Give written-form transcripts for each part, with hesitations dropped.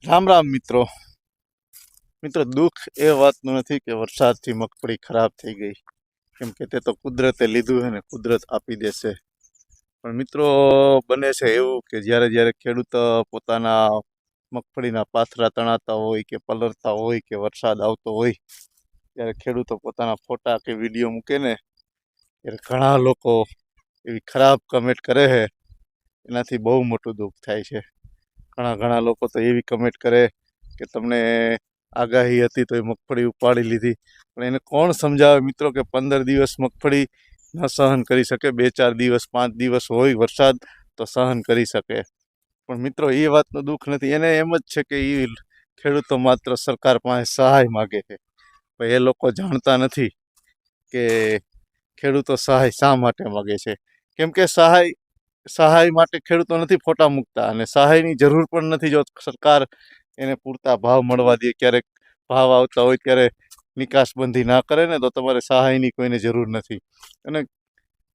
રામ રામ મિત્રો મિત્રો દુઃખ એ વાતનું નથી કે વરસાદથી મગફળી ખરાબ થઈ ગઈ, કેમ કે તે તો કુદરતે લીધું છે ને કુદરત આપી દેશે. પણ મિત્રો બને છે એવું કે જ્યારે જ્યારે ખેડૂત પોતાના મગફળીના પાથરા તણાતા હોય કે પલળતા હોય કે વરસાદ આવતો હોય ત્યારે ખેડૂતો પોતાના ફોટા કે વિડીયો મૂકે ને ત્યારે ઘણા લોકો એવી ખરાબ કમેન્ટ કરે છે. એનાથી બહુ મોટું દુઃખ થાય છે. ઘણા લોકો તો એવી કમેન્ટ કરે કે તમને આગાહી હતી તો એ મગફળી ઉપાડી લીધી. પણ એને કોણ સમજાવે મિત્રો કે 15 દિવસ મગફળી ન સહન કરી શકે, 2-4 દિવસ 5 દિવસ હોય વરસાદ તો સહન કરી શકે. પણ મિત્રો એ વાતનું દુઃખ નથી. એને એમ જ છે કે એ ખેડૂતો માત્ર સરકાર પાસે સહાય માગે છે. પણ એ લોકો જાણતા નથી કે ખેડૂતો સહાય શા માટે માગે છે. કેમ કે સહાય માટે ખેડૂતો નથી ફોટા મૂકતા, અને સહાયની જરૂર પણ નથી. જો સરકાર એને પૂરતા ભાવ મળવા દે, ક્યારેક ભાવ આવતા હોય ત્યારે નિકાસબંધી ના કરે ને તો તમારે સહાયની કોઈને જરૂર નથી. અને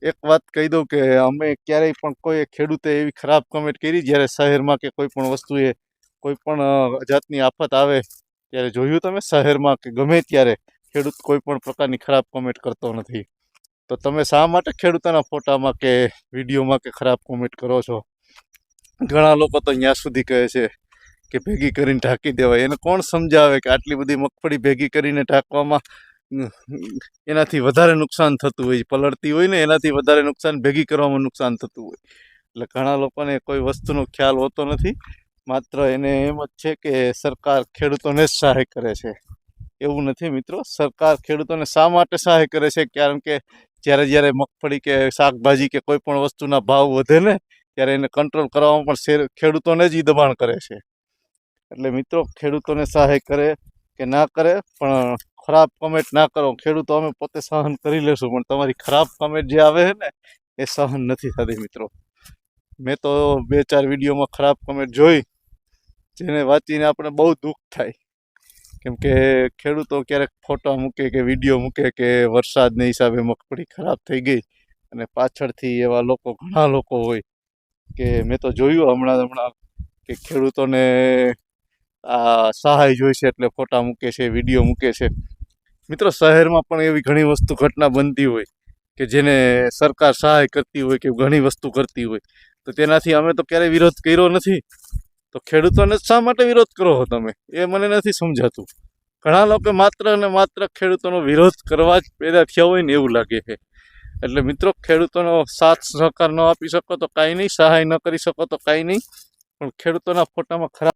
એક વાત કહી દઉં કે અમે ક્યારેય પણ કોઈ ખેડૂતે એવી ખરાબ કમેન્ટ કરી જ્યારે શહેરમાં કે કોઈ પણ વસ્તુએ કોઈ પણ જાતની આફત આવે ત્યારે જોયું તમે શહેરમાં કે ગમે ત્યારે ખેડૂત કોઈ પણ પ્રકારની ખરાબ કમેન્ટ કરતો નથી. તો તમે શા માટે ખેડૂતોના ફોટામાં કે વિડીયોમાં કે ખરાબ કોમેન્ટ કરો છો? ઘણા લોકો તો અહીંયા સુધી કહે છે કે ભેગી કરીને ઢાંકી દેવાય. એને કોણ સમજાવે કે આટલી બધી મગફળી ભેગી કરીને ઢાંકવામાં એનાથી વધારે નુકસાન થતું હોય, પલળતી હોય ને એનાથી વધારે નુકસાન ભેગી કરવામાં નુકસાન થતું હોય. એટલે ઘણા લોકોને કોઈ વસ્તુનો ખ્યાલ હોતો નથી. માત્ર એને એમ જ છે કે સરકાર ખેડૂતોને જ સહાય કરે છે. એવું નથી મિત્રો. સરકાર ખેડૂતોને શા માટે સહાય કરે છે? કારણ કે જ્યારે મગફળી કે શાકભાજી કે કોઈ પણ વસ્તુના ભાવ વધે ને ત્યારે એને કંટ્રોલ કરવામાં પણ ખેડૂતોને જ દબાણ કરે છે. એટલે મિત્રો ખેડૂતોને સહાય કરે કે ના કરે, પણ ખરાબ કમેન્ટ ના કરો. ખેડૂતો અમે પોતે સહન કરી લેશું, પણ તમારી ખરાબ કમેન્ટ જે આવે છે ને એ સહન નથી થતી મિત્રો. મેં તો 2-4 વિડીયોમાં ખરાબ કમેન્ટ જોઈ, જેને વાંચીને આપણે બહુ દુઃખ થાય. કેમ કે ખેડૂતો ક્યારેક ફોટા મૂકે કે વિડીયો મૂકે કે વરસાદને હિસાબે મગફળી ખરાબ થઈ ગઈ, અને પાછળથી એવા ઘણા લોકો હોય કે મેં તો જોયું હમણાં કે ખેડૂતોને આ સહાય જોઈશે એટલે ફોટા મૂકે છે, વિડીયો મૂકે છે. મિત્રો શહેરમાં પણ એવી ઘણી ઘટના બનતી હોય કે જેને સરકાર સહાય કરતી હોય કે ઘણી વસ્તુ કરતી હોય, તો તેનાથી અમે તો ક્યારેય વિરોધ કર્યો નથી. તો ખેડૂતોને શા માટે વિરોધ કરો છો તમે? એ મને નથી સમજાતું. ઘણા લોકો માત્ર ને માત્ર ખેડૂતોનો વિરોધ કરવા જ પેદા થયા હોય ને એવું લાગે છે. એટલે મિત્રો ખેડૂતોનો સાથ સહકાર ન આપી શકો તો કાંઈ નહીં, સહાય ન કરી શકો તો કાંઈ નહીં, પણ ખેડૂતોના ફોટામાં ખરાબ